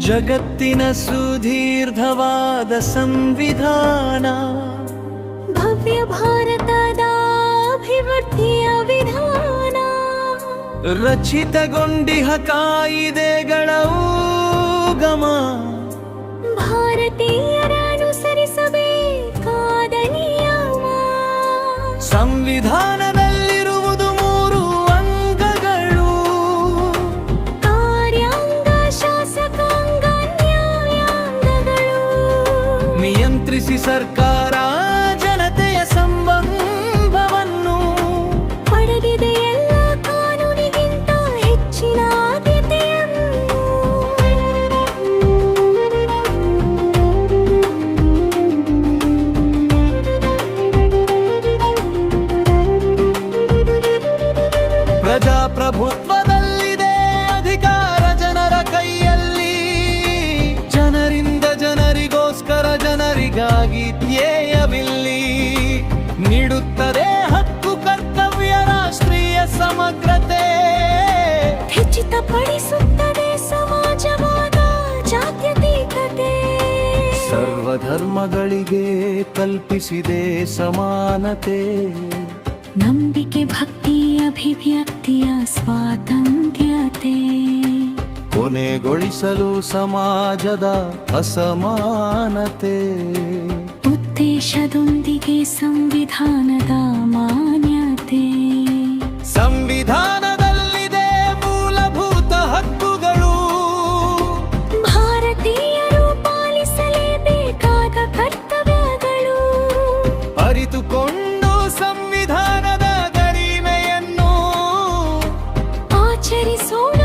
ಜಗತ್ತಿನ ಸುದೀರ್ಘವಾದ ಸಂವಿಧಾನ, ಭವ್ಯ ಭಾರತದ ಅಭಿವೃದ್ಧಿಯ ವಿಧಾನ, ರಚಿತಗೊಂಡಿಹ ಕಾಯಿದೆಗಳ ಉಗಮ, ಭಾರತೀಯರನುಸರಿಸಬೇಕಾದ ನಿಯಮ. ಸಂವಿಧಾನದಲ್ಲಿರುವುದು 3 ಅಂಗಗಳು: ಕಾರ್ಯಾಂಗ, ಶಾಸಕಾಂಗ, ನ್ಯಾಯಾಂಗಗಳು. ನಿಯಂತ್ರಿಸಿ ಸರ್ಕಾರ ಜನತೆಯ ಸಂಬಂಧವನ್ನು ಪಡೆದಿದೆ ಎಲ್ಲ ಕಾನೂನಿಗಿಂತ ಹೆಚ್ಚಿನ ಆದ್ಯತೆಯನ್ನು. ಪ್ರಜಾಪ್ರಭುತ್ವದಲ್ಲಿದೆ ಅಧಿಕಾರ ಜನರ ಕೈಯಲ್ಲಿ, ಜನರಿಂದ ಜನರಿಗೋಸ್ಕರ ಜನರಿಗಾಗಿ ಧ್ಯೇಯವಿಲ್ಲಿ. ನೀಡುತ್ತದೆ ಹಕ್ಕು ಕರ್ತವ್ಯ ರಾಷ್ಟ್ರೀಯ ಸಮಗ್ರತೆ, ಖಚಿತಪಡಿಸುತ್ತದೆ ಸಮಾಜವಾದ ಜಾತ್ಯತೀತತೆ. ಸರ್ವಧರ್ಮಗಳಿಗೆ ಕಲ್ಪಿಸಿದೆ ಸಮಾನತೆ, ನಂಬಿಕೆ, ಭಕ್ತಿ, ಅಭಿವ್ಯಕ್ತಿಯ ಸ್ವಾತಂತ್ರ್ಯತೆ. ಕೊನೆಗೊಳಿಸಲು ಸಮಾಜದ ಅಸಮಾನತೆ, ಉದ್ದೇಶದೊಂದಿಗೆ ಸಂವಿಧಾನದ ಮಾನ್ಯತೆ. ಸಂವಿಧಾನದಲ್ಲಿದೆ ಮೂಲಭೂತ ಹಕ್ಕುಗಳು, ಭಾರತೀಯರು ಪಾಲಿಸಲೇಬೇಕಾದ ಕರ್ತವ್ಯಗಳು. ಅರಿತುಕೊಂಡು ಸಂವಿಧಾನದ ಗರಿಮೆಯನ್ನು ಆಚರಿಸೋಣ